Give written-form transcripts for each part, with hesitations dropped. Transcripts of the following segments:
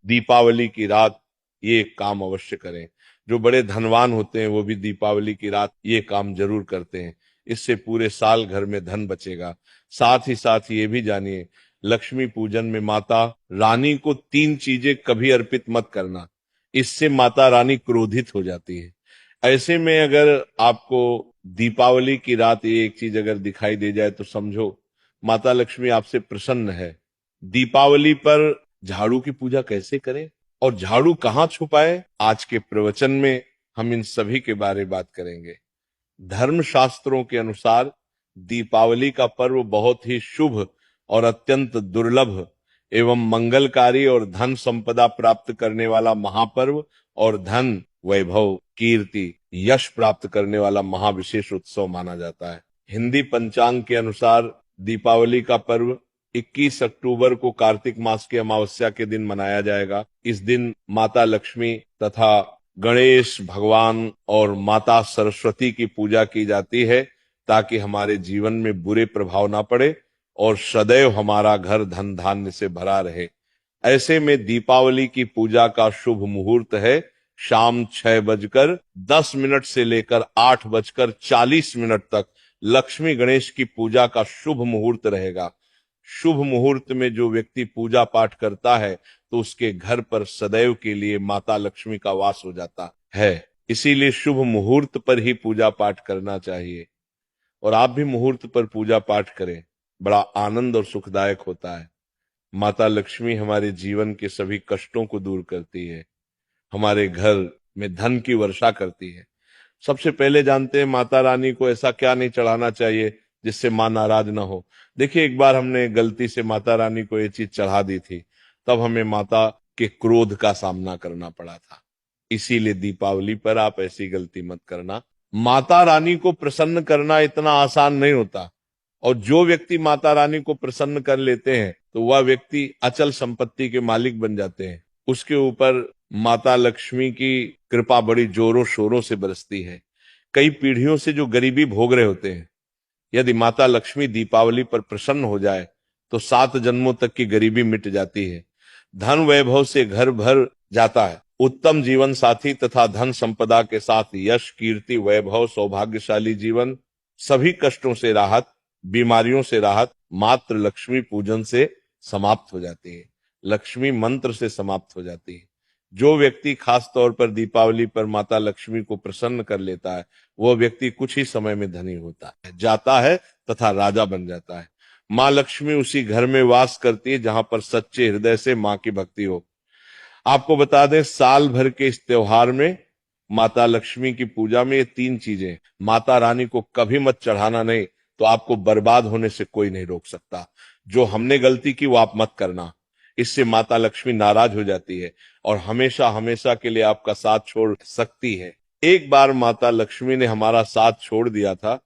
दीपावली की रात ये काम अवश्य करें। जो बड़े धनवान होते हैं वो भी दीपावली की रात ये काम जरूर करते हैं। इससे पूरे साल घर में धन बचेगा। साथ ही साथ ये भी जानिए, लक्ष्मी पूजन में माता रानी को 3 चीजें कभी अर्पित मत करना, इससे माता रानी क्रोधित हो जाती है। ऐसे में अगर आपको दीपावली की रात ये एक चीज अगर दिखाई दे जाए तो समझो माता लक्ष्मी आपसे प्रसन्न है। दीपावली पर झाड़ू की पूजा कैसे करें और झाड़ू कहाँ छुपाए, आज के प्रवचन में हम इन सभी के बारे में बात करेंगे। धर्म शास्त्रों के अनुसार दीपावली का पर्व बहुत ही शुभ और अत्यंत दुर्लभ एवं मंगलकारी और धन संपदा प्राप्त करने वाला महापर्व और धन वैभव कीर्ति यश प्राप्त करने वाला महाविशेष उत्सव माना जाता है। हिंदी पंचांग के अनुसार दीपावली का पर्व 21 अक्टूबर को कार्तिक मास की अमावस्या के दिन मनाया जाएगा। इस दिन माता लक्ष्मी तथा गणेश भगवान और माता सरस्वती की पूजा की जाती है ताकि हमारे जीवन में बुरे प्रभाव ना पड़े और सदैव हमारा घर धन धान्य से भरा रहे। ऐसे में दीपावली की पूजा का शुभ मुहूर्त है शाम 6:10 से लेकर 8:40 तक लक्ष्मी गणेश की पूजा का शुभ मुहूर्त रहेगा। शुभ मुहूर्त में जो व्यक्ति पूजा पाठ करता है तो उसके घर पर सदैव के लिए माता लक्ष्मी का वास हो जाता है। इसीलिए शुभ मुहूर्त पर ही पूजा पाठ करना चाहिए और आप भी मुहूर्त पर पूजा पाठ करें, बड़ा आनंद और सुखदायक होता है। माता लक्ष्मी हमारे जीवन के सभी कष्टों को दूर करती है, हमारे घर में धन की वर्षा करती है। सबसे पहले जानते हैं माता रानी को ऐसा क्या नहीं चढ़ाना चाहिए जिससे मां नाराज ना हो। देखिए, एक बार हमने गलती से माता रानी को ये चीज चढ़ा दी थी, तब हमें माता के क्रोध का सामना करना पड़ा था। इसीलिए दीपावली पर आप ऐसी गलती मत करना। माता रानी को प्रसन्न करना इतना आसान नहीं होता और जो व्यक्ति माता रानी को प्रसन्न कर लेते हैं तो वह व्यक्ति अचल संपत्ति के मालिक बन जाते हैं। उसके ऊपर माता लक्ष्मी की कृपा बड़ी जोरों शोरों से बरसती है। कई पीढ़ियों से जो गरीबी भोग रहे होते हैं, यदि माता लक्ष्मी दीपावली पर प्रसन्न हो जाए तो 7 जन्मों तक की गरीबी मिट जाती है। धन वैभव से घर भर जाता है। उत्तम जीवन साथी तथा धन संपदा के साथ यश कीर्ति वैभव सौभाग्यशाली जीवन, सभी कष्टों से राहत, बीमारियों से राहत मात्र लक्ष्मी पूजन से समाप्त हो जाती है, लक्ष्मी मंत्र से समाप्त हो जाती है। जो व्यक्ति खास तौर पर दीपावली पर माता लक्ष्मी को प्रसन्न कर लेता है वह व्यक्ति कुछ ही समय में धनी होता है, जाता है तथा राजा बन जाता है। माँ लक्ष्मी उसी घर में वास करती है जहां पर सच्चे हृदय से माँ की भक्ति हो। आपको बता दें, साल भर के इस त्योहार में माता लक्ष्मी की पूजा में ये 3 चीजें, माता रानी को कभी मत चढ़ाना नहीं तो आपको बर्बाद होने से कोई नहीं रोक सकता। जो हमने गलती की वो आप मत करना, इससे माता लक्ष्मी नाराज हो जाती है और हमेशा हमेशा के लिए आपका साथ छोड़ सकती है। एक बार माता लक्ष्मी ने हमारा साथ छोड़ दिया था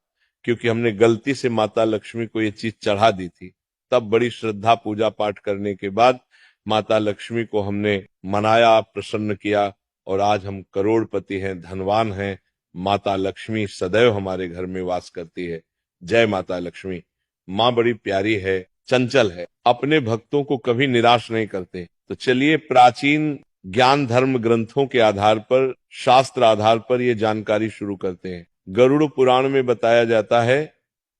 क्योंकि हमने गलती से माता लक्ष्मी को ये चीज चढ़ा दी थी। तब बड़ी श्रद्धा पूजा पाठ करने के बाद माता लक्ष्मी को हमने मनाया, प्रसन्न किया और आज हम करोड़पति हैं, धनवान हैं। माता लक्ष्मी सदैव हमारे घर में वास करती है। जय माता लक्ष्मी। माँ बड़ी प्यारी है, चंचल है, अपने भक्तों को कभी निराश नहीं करते। तो चलिए प्राचीन ज्ञान धर्म ग्रंथों के आधार पर, शास्त्र आधार पर ये जानकारी शुरू करते हैं। गरुड़ पुराण में बताया जाता है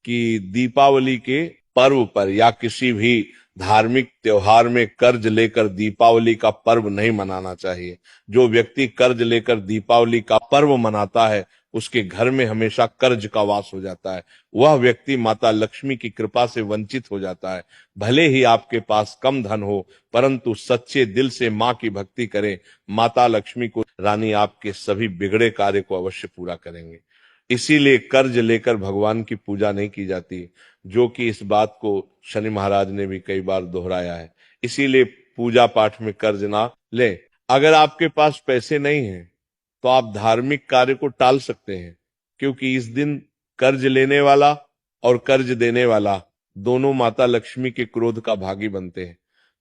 कि दीपावली के पर्व पर या किसी भी धार्मिक त्योहार में कर्ज लेकर दीपावली का पर्व नहीं मनाना चाहिए। जो व्यक्ति कर्ज लेकर दीपावली का पर्व मनाता है उसके घर में हमेशा कर्ज का वास हो जाता है। वह व्यक्ति माता लक्ष्मी की कृपा से वंचित हो जाता है। भले ही आपके पास कम धन हो परंतु सच्चे दिल से माँ की भक्ति करें, माता लक्ष्मी को रानी आपके सभी बिगड़े कार्य को अवश्य पूरा करेंगे। इसीलिए कर्ज लेकर भगवान की पूजा नहीं की जाती, जो कि इस बात को शनि महाराज ने भी कई बार दोहराया है। इसीलिए पूजा पाठ में कर्ज ना लें। अगर आपके पास पैसे नहीं हैं तो आप धार्मिक कार्य को टाल सकते हैं, क्योंकि इस दिन कर्ज लेने वाला और कर्ज देने वाला दोनों माता लक्ष्मी के क्रोध का भागी बनते हैं।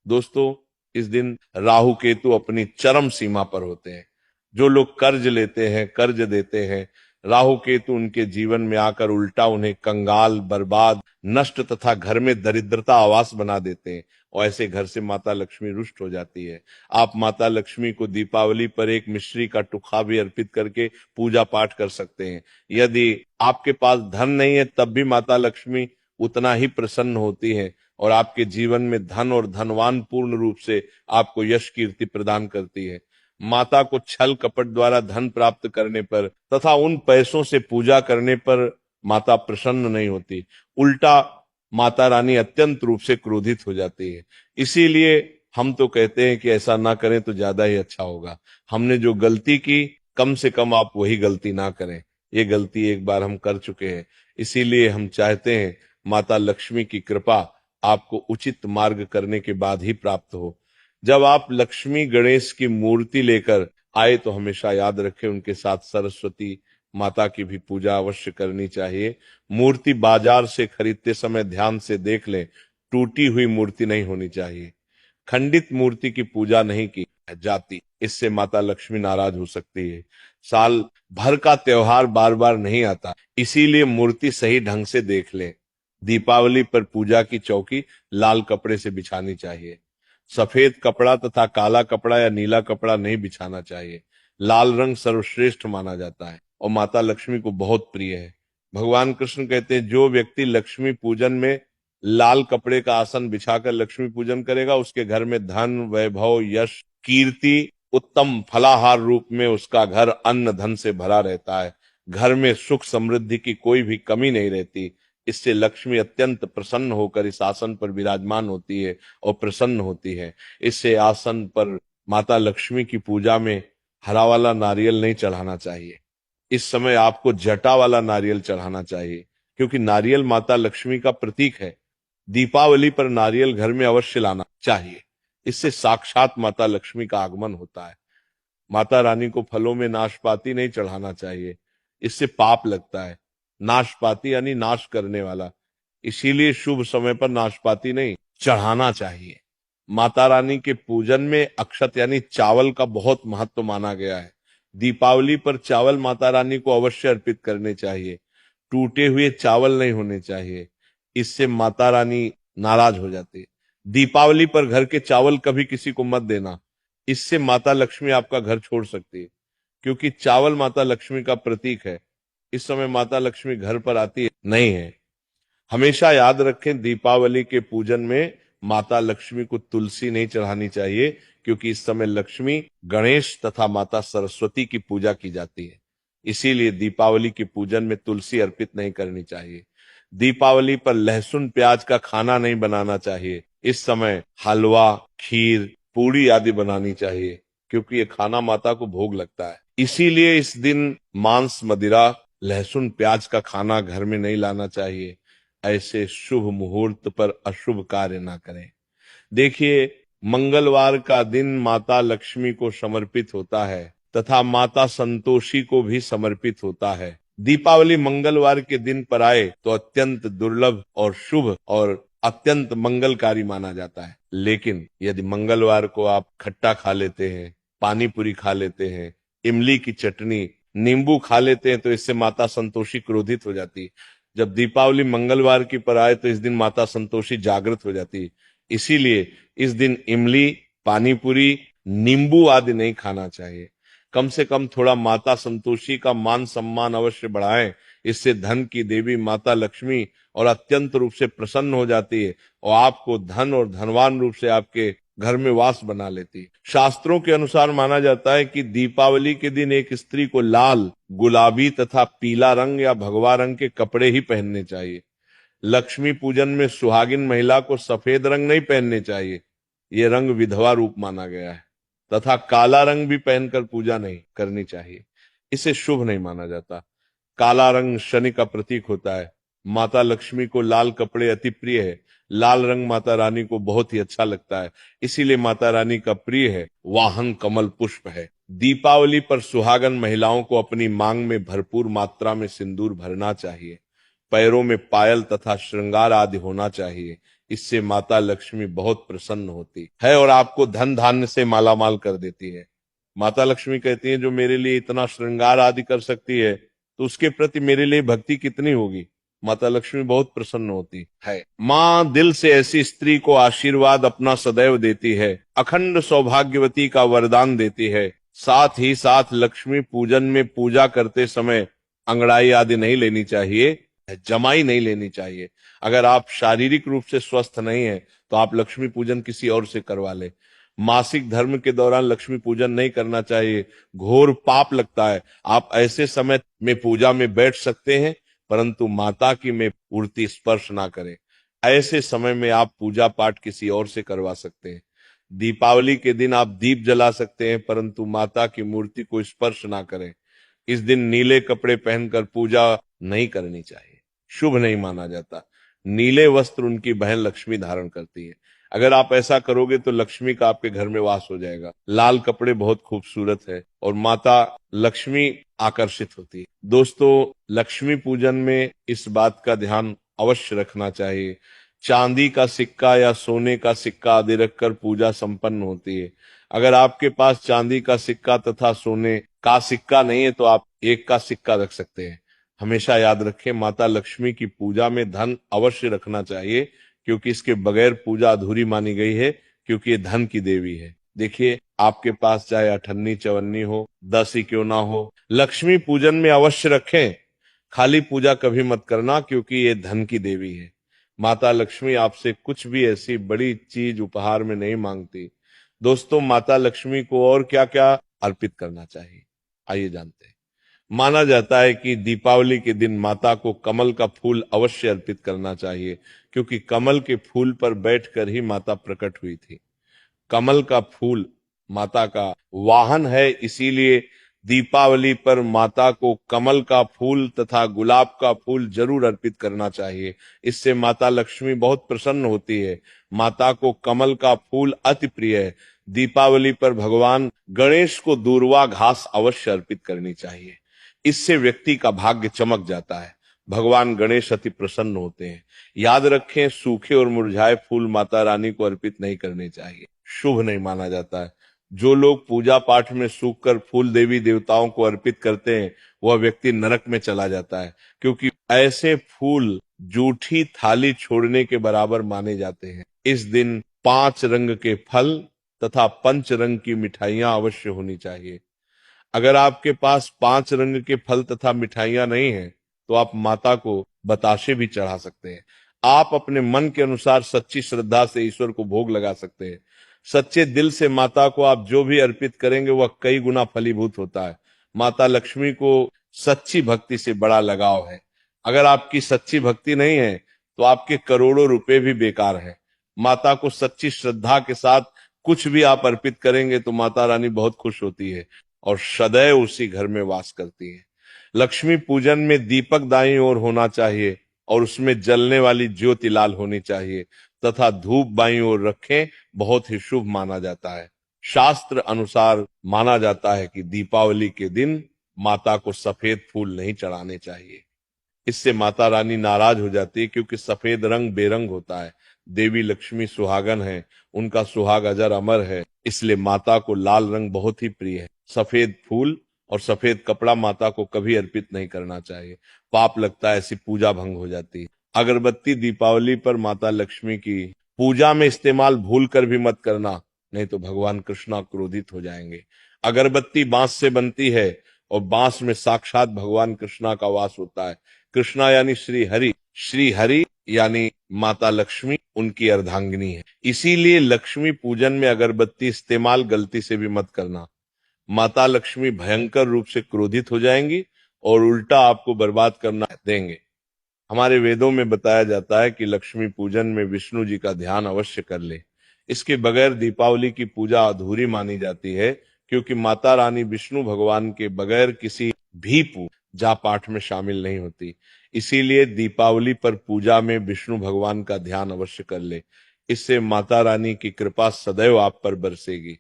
दोस्तों, इस दिन राहु केतु अपनी चरम सीमा पर होते हैं। जो लोग कर्ज लेते हैं, कर्ज देते हैं, राहु केतु उनके जीवन में आकर उल्टा उन्हें कंगाल, बर्बाद, नष्ट तथा घर में दरिद्रता आवास बना देते हैं और ऐसे घर से माता लक्ष्मी रुष्ट हो जाती है। आप माता लक्ष्मी को दीपावली पर एक मिश्री का टुकड़ा भी अर्पित करके पूजा पाठ कर सकते हैं। यदि आपके पास धन नहीं है तब भी माता लक्ष्मी उतना ही प्रसन्न होती है और आपके जीवन में धन और धनवान पूर्ण रूप से आपको यश कीर्ति प्रदान करती है। माता को छल कपट द्वारा धन प्राप्त करने पर तथा उन पैसों से पूजा करने पर माता प्रसन्न नहीं होती, उल्टा माता रानी अत्यंत रूप से क्रोधित हो जाती है। इसीलिए हम तो कहते हैं कि ऐसा ना करें तो ज्यादा ही अच्छा होगा। हमने जो गलती की कम से कम आप वही गलती ना करें। ये गलती एक बार हम कर चुके हैं, इसीलिए हम चाहते हैं माता लक्ष्मी की कृपा आपको उचित मार्ग करने के बाद ही प्राप्त हो। जब आप लक्ष्मी गणेश की मूर्ति लेकर आए तो हमेशा याद रखें उनके साथ सरस्वती माता की भी पूजा अवश्य करनी चाहिए। मूर्ति बाजार से खरीदते समय ध्यान से देख लें, टूटी हुई मूर्ति नहीं होनी चाहिए। खंडित मूर्ति की पूजा नहीं की जाती, इससे माता लक्ष्मी नाराज हो सकती है। साल भर का त्योहार बार बार नहीं आता, इसीलिए मूर्ति सही ढंग से देख लें। दीपावली पर पूजा की चौकी लाल कपड़े से बिछानी चाहिए। सफेद कपड़ा तथा काला कपड़ा या नीला कपड़ा नहीं बिछाना चाहिए। लाल रंग सर्वश्रेष्ठ माना जाता है और माता लक्ष्मी को बहुत प्रिय है। भगवान कृष्ण कहते हैं जो व्यक्ति लक्ष्मी पूजन में लाल कपड़े का आसन बिछाकर लक्ष्मी पूजन करेगा उसके घर में धन वैभव यश कीर्ति उत्तम फलाहार रूप में उसका घर अन्न धन से भरा रहता है। घर में सुख समृद्धि की कोई भी कमी नहीं रहती। इससे लक्ष्मी अत्यंत प्रसन्न होकर इस आसन पर विराजमान होती है और प्रसन्न होती है। इससे आसन पर माता लक्ष्मी की पूजा में हरा वाला नारियल नहीं चढ़ाना चाहिए। इस समय आपको जटा वाला नारियल चढ़ाना चाहिए, क्योंकि नारियल माता लक्ष्मी का प्रतीक है। दीपावली पर नारियल घर में अवश्य लाना चाहिए, इससे साक्षात माता लक्ष्मी का आगमन होता है। माता रानी को फलों में नाशपाती नहीं चढ़ाना चाहिए, इससे पाप लगता है। नाशपाती यानी नाश करने वाला, इसीलिए शुभ समय पर नाशपाती नहीं चढ़ाना चाहिए। माता रानी के पूजन में अक्षत यानी चावल का बहुत महत्व माना गया है। दीपावली पर चावल माता रानी को अवश्य अर्पित करने चाहिए। टूटे हुए चावल नहीं होने चाहिए, इससे माता रानी नाराज हो जाती है। दीपावली पर घर के चावल कभी किसी को मत देना, इससे माता लक्ष्मी आपका घर छोड़ सकती है, क्योंकि चावल माता लक्ष्मी का प्रतीक है। इस समय माता लक्ष्मी घर पर आती है नहीं है। हमेशा याद रखें दीपावली के पूजन में माता लक्ष्मी को तुलसी नहीं चढ़ानी चाहिए, क्योंकि इस समय लक्ष्मी गणेश तथा माता सरस्वती की पूजा की जाती है। इसीलिए दीपावली के पूजन में तुलसी अर्पित नहीं करनी चाहिए। दीपावली पर लहसुन प्याज का खाना नहीं बनाना चाहिए। इस समय हलवा खीर पूड़ी आदि बनानी चाहिए, क्योंकि ये खाना माता को भोग लगता है। इसीलिए इस दिन मांस मदिरा लहसुन प्याज का खाना घर में नहीं लाना चाहिए। ऐसे शुभ मुहूर्त पर अशुभ कार्य ना करें। देखिए, मंगलवार का दिन माता लक्ष्मी को समर्पित होता है तथा माता संतोषी को भी समर्पित होता है। दीपावली मंगलवार के दिन पर आए तो अत्यंत दुर्लभ और शुभ और अत्यंत मंगलकारी माना जाता है। लेकिन यदि मंगलवार को आप खट्टा खा लेते हैं, पानी पूरी खा लेते हैं, इमली की चटनी नींबू खा लेते हैं तो इससे माता संतोषी क्रोधित हो जाती है। जब दीपावली मंगलवार की पर आए तो इस दिन माता संतोषी जागृत हो जाती है। इसीलिए इस दिन इमली पानी पूरी नींबू आदि नहीं खाना चाहिए। कम से कम थोड़ा माता संतोषी का मान सम्मान अवश्य बढ़ाएं, इससे धन की देवी माता लक्ष्मी और अत्यंत रूप से प्रसन्न हो जाती है और आपको धन और धनवान रूप से आपके घर में वास बना लेती है। शास्त्रों के अनुसार माना जाता है कि दीपावली के दिन एक स्त्री को लाल गुलाबी तथा पीला रंग या भगवा रंग के कपड़े ही पहनने चाहिए। लक्ष्मी पूजन में सुहागिन महिला को सफेद रंग नहीं पहनने चाहिए, ये रंग विधवा रूप माना गया है। तथा काला रंग भी पहनकर पूजा नहीं करनी चाहिए, इसे शुभ नहीं माना जाता। काला रंग शनि का प्रतीक होता है। माता लक्ष्मी को लाल कपड़े अति प्रिय है। लाल रंग माता रानी को बहुत ही अच्छा लगता है, इसीलिए माता रानी का प्रिय है वाहन कमल पुष्प है। दीपावली पर सुहागन महिलाओं को अपनी मांग में भरपूर मात्रा में सिंदूर भरना चाहिए। पैरों में पायल तथा श्रृंगार आदि होना चाहिए, इससे माता लक्ष्मी बहुत प्रसन्न होती है और आपको धन धान्य से मालामाल कर देती है। माता लक्ष्मी कहती है जो मेरे लिए इतना श्रृंगार आदि कर सकती है तो उसके प्रति मेरे लिए भक्ति कितनी होगी। माता लक्ष्मी बहुत प्रसन्न होती है। माँ दिल से ऐसी स्त्री को आशीर्वाद अपना सदैव देती है, अखंड सौभाग्यवती का वरदान देती है। साथ ही साथ लक्ष्मी पूजन में पूजा करते समय अंगड़ाई आदि नहीं लेनी चाहिए, जमाई नहीं लेनी चाहिए। अगर आप शारीरिक रूप से स्वस्थ नहीं है तो आप लक्ष्मी पूजन किसी और से करवा ले। मासिक धर्म के दौरान लक्ष्मी पूजन नहीं करना चाहिए, घोर पाप लगता है। आप ऐसे समय में पूजा में बैठ सकते हैं, परंतु माता की में मूर्ति स्पर्श ना करें। ऐसे समय में आप पूजा पाठ किसी और से करवा सकते हैं। दीपावली के दिन आप दीप जला सकते हैं, परंतु माता की मूर्ति को स्पर्श ना करें। इस दिन नीले कपड़े पहनकर पूजा नहीं करनी चाहिए, शुभ नहीं माना जाता। नीले वस्त्र उनकी बहन लक्ष्मी धारण करती है। अगर आप ऐसा करोगे तो लक्ष्मी का आपके घर में वास हो जाएगा। लाल कपड़े बहुत खूबसूरत है और माता लक्ष्मी आकर्षित होती है। दोस्तों, लक्ष्मी पूजन में इस बात का ध्यान अवश्य रखना चाहिए, चांदी का सिक्का या सोने का सिक्का आदि रखकर पूजा संपन्न होती है। अगर आपके पास चांदी का सिक्का तथा सोने का सिक्का नहीं है तो आप एक का सिक्का रख सकते हैं। हमेशा याद रखें, माता लक्ष्मी की पूजा में धन अवश्य रखना चाहिए, क्योंकि इसके बगैर पूजा अधूरी मानी गई है, क्योंकि ये धन की देवी है। देखिए, आपके पास चाहे अठन्नी चवन्नी हो, 10 ही क्यों ना हो, लक्ष्मी पूजन में अवश्य रखें। खाली पूजा कभी मत करना, क्योंकि ये धन की देवी है। माता लक्ष्मी आपसे कुछ भी ऐसी बड़ी चीज उपहार में नहीं मांगती। दोस्तों, माता लक्ष्मी को और क्या क्या अर्पित करना चाहिए, आइए जानते हैं। माना जाता है कि दीपावली के दिन माता को कमल का फूल अवश्य अर्पित करना चाहिए, क्योंकि कमल के फूल पर बैठकर ही माता प्रकट हुई थी। कमल का फूल माता का वाहन है, इसीलिए दीपावली पर माता को कमल का फूल तथा गुलाब का फूल जरूर अर्पित करना चाहिए। इससे माता लक्ष्मी बहुत प्रसन्न होती है। माता को कमल का फूल अति प्रिय है। दीपावली पर भगवान गणेश को दूर्वा घास अवश्य अर्पित करनी चाहिए। इससे व्यक्ति का भाग्य चमक जाता है। भगवान गणेश अति प्रसन्न होते हैं। याद रखें, सूखे और मुरझाए फूल माता रानी को अर्पित नहीं करने चाहिए, शुभ नहीं माना जाता है। जो लोग पूजा पाठ में सूखकर फूल देवी देवताओं को अर्पित करते हैं, वह व्यक्ति नरक में चला जाता है, क्योंकि ऐसे फूल जूठी थाली छोड़ने के बराबर माने जाते हैं। इस दिन 5 रंग के फल तथा 5 रंग की मिठाइयां अवश्य होनी चाहिए। अगर आपके पास 5 रंग के फल तथा मिठाइयां नहीं है तो आप माता को बताशे भी चढ़ा सकते हैं। आप अपने मन के अनुसार सच्ची श्रद्धा से ईश्वर को भोग लगा सकते हैं। सच्चे दिल से माता को आप जो भी अर्पित करेंगे वह कई गुना फलीभूत होता है। माता लक्ष्मी को सच्ची भक्ति से बड़ा लगाव है। अगर आपकी सच्ची भक्ति नहीं है तो आपके करोड़ों रुपए भी बेकार है। माता को सच्ची श्रद्धा के साथ कुछ भी आप अर्पित करेंगे तो माता रानी बहुत खुश होती है और सदैव उसी घर में वास करती है। लक्ष्मी पूजन में दीपक दाईं ओर होना चाहिए और उसमें जलने वाली ज्योति लाल होनी चाहिए तथा धूप बाईं ओर रखें, बहुत ही शुभ माना जाता है। शास्त्र अनुसार माना जाता है कि दीपावली के दिन माता को सफेद फूल नहीं चढ़ाने चाहिए। इससे माता रानी नाराज हो जाती है, क्योंकि सफेद रंग बेरंग होता है। देवी लक्ष्मी सुहागन है, उनका सुहाग अजर अमर है, इसलिए माता को लाल रंग बहुत ही प्रिय है। सफेद फूल और सफेद कपड़ा माता को कभी अर्पित नहीं करना चाहिए, पाप लगता है, ऐसी पूजा भंग हो जाती है। अगरबत्ती दीपावली पर माता लक्ष्मी की पूजा में इस्तेमाल भूल कर भी मत करना, नहीं तो भगवान कृष्णा क्रोधित हो जाएंगे। अगरबत्ती बांस से बनती है और बांस में साक्षात भगवान कृष्णा का वास होता है। कृष्णा यानी श्री हरि यानी माता लक्ष्मी उनकी अर्धांगिनी है। इसीलिए लक्ष्मी पूजन में अगरबत्ती इस्तेमाल गलती से भी मत करना। माता लक्ष्मी भयंकर रूप से क्रोधित हो जाएंगी और उल्टा आपको बर्बाद करना देंगे। हमारे वेदों में बताया जाता है कि लक्ष्मी पूजन में विष्णु जी का ध्यान अवश्य कर ले। इसके बगैर दीपावली की पूजा अधूरी मानी जाती है, क्योंकि माता रानी विष्णु भगवान के बगैर किसी भी पूजा पाठ में शामिल नहीं होती। इसीलिए दीपावली पर पूजा में विष्णु भगवान का ध्यान अवश्य कर ले। इससे माता रानी की कृपा सदैव आप पर बरसेगी।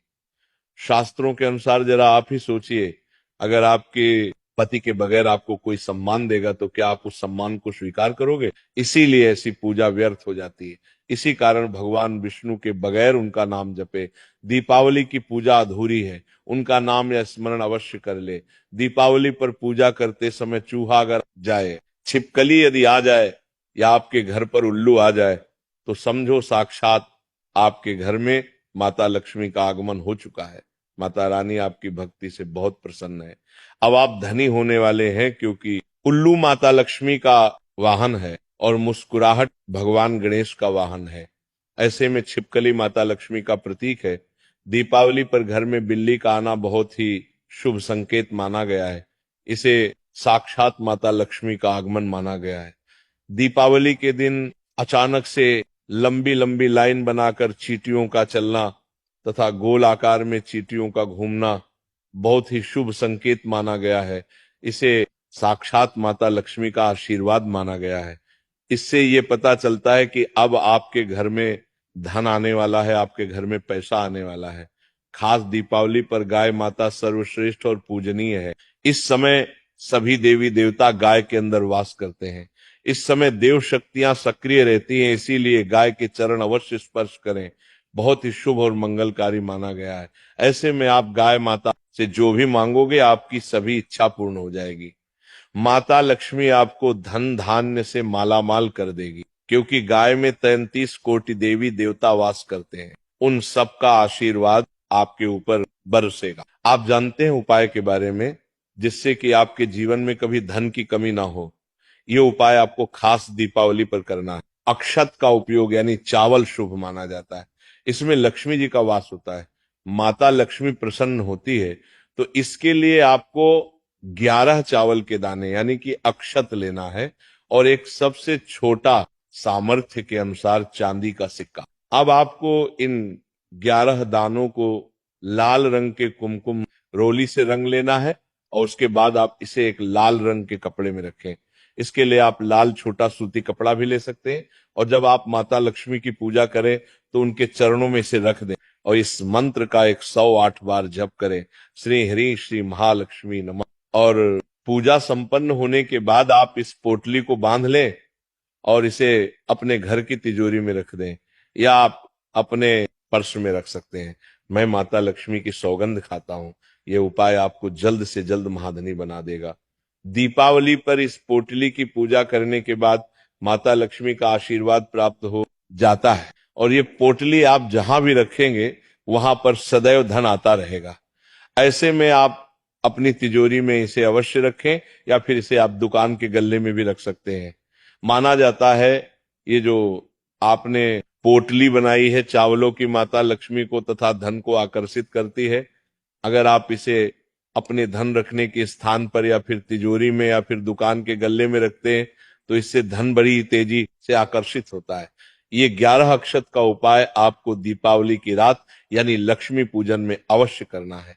शास्त्रों के अनुसार जरा आप ही सोचिए, अगर आपके पति के बगैर आपको कोई सम्मान देगा तो क्या आप उस सम्मान को स्वीकार करोगे? इसीलिए ऐसी पूजा व्यर्थ हो जाती है। इसी कारण भगवान विष्णु के बगैर उनका नाम जपे। दीपावली की पूजा अधूरी है, उनका नाम या स्मरण अवश्य कर ले। दीपावली पर पूजा करते समय चूहा अगर जाए छिपकली यदि आ जाए या आपके घर पर उल्लू आ जाए तो समझो साक्षात आपके घर में माता लक्ष्मी का आगमन हो चुका है। माता रानी आपकी भक्ति से बहुत प्रसन्न है। अब आप धनी होने वाले हैं, क्योंकि उल्लू माता लक्ष्मी का वाहन है और मुस्कुराहट भगवान गणेश का वाहन है। ऐसे में छिपकली माता लक्ष्मी का प्रतीक है। दीपावली पर घर में बिल्ली का आना बहुत ही शुभ संकेत माना गया है। इसे साक्षात माता लक्ष्मी का आगमन माना गया है। दीपावली के दिन अचानक से लंबी लंबी लाइन बनाकर चींटियों का चलना तथा गोल आकार में चींटियों का घूमना बहुत ही शुभ संकेत माना गया है। इसे साक्षात माता लक्ष्मी का आशीर्वाद माना गया है। इससे ये पता चलता है कि अब आपके घर में धन आने वाला है, आपके घर में पैसा आने वाला है। खास दीपावली पर गाय माता सर्वश्रेष्ठ और पूजनीय है। इस समय सभी देवी देवता गाय के अंदर वास करते हैं। इस समय देव शक्तियां सक्रिय रहती हैं, इसीलिए गाय के चरण अवश्य स्पर्श करें। बहुत ही शुभ और मंगलकारी माना गया है। ऐसे में आप गाय माता से जो भी मांगोगे आपकी सभी इच्छा पूर्ण हो जाएगी। माता लक्ष्मी आपको धन धान्य से मालामाल कर देगी, क्योंकि गाय में 33 कोटि देवी देवता वास करते हैं। उन सबका आशीर्वाद आपके ऊपर बरसेगा। आप जानते हैं उपाय के बारे में, जिससे कि आपके जीवन में कभी धन की कमी ना हो। ये उपाय आपको खास दीपावली पर करना है। अक्षत का उपयोग यानी चावल शुभ माना जाता है। इसमें लक्ष्मी जी का वास होता है। माता लक्ष्मी प्रसन्न होती है। तो इसके लिए आपको 11 चावल के दाने यानी कि अक्षत लेना है और एक सबसे छोटा सामर्थ्य के अनुसार चांदी का सिक्का। अब आपको इन 11 दानों को लाल रंग के कुमकुम रोली से रंग लेना है और उसके बाद आप इसे एक लाल रंग के कपड़े में रखें। इसके लिए आप लाल छोटा सूती कपड़ा भी ले सकते हैं और जब आप माता लक्ष्मी की पूजा करें तो उनके चरणों में इसे रख दें और इस मंत्र का 108 बार जप करें, श्री हरि श्री महालक्ष्मी नमः। और पूजा संपन्न होने के बाद आप इस पोटली को बांध लें और इसे अपने घर की तिजोरी में रख दें या आप अपने पर्स में रख सकते हैं। मैं माता लक्ष्मी की सौगंध खाता हूं, यह उपाय आपको जल्द से जल्द महाधनी बना देगा। दीपावली पर इस पोटली की पूजा करने के बाद माता लक्ष्मी का आशीर्वाद प्राप्त हो जाता है और ये पोटली आप जहां भी रखेंगे वहां पर सदैव धन आता रहेगा। ऐसे में आप अपनी तिजोरी में इसे अवश्य रखें या फिर इसे आप दुकान के गल्ले में भी रख सकते हैं। माना जाता है ये जो आपने पोटली बनाई है चावलों की माता लक्ष्मी को तथा धन को आकर्षित करती है। अगर आप इसे अपने धन रखने के स्थान पर या फिर तिजोरी में या फिर दुकान के गल्ले में रखते हैं तो इससे धन बड़ी तेजी से आकर्षित होता है। ये 11 अक्षत का उपाय आपको दीपावली की रात यानी लक्ष्मी पूजन में अवश्य करना है।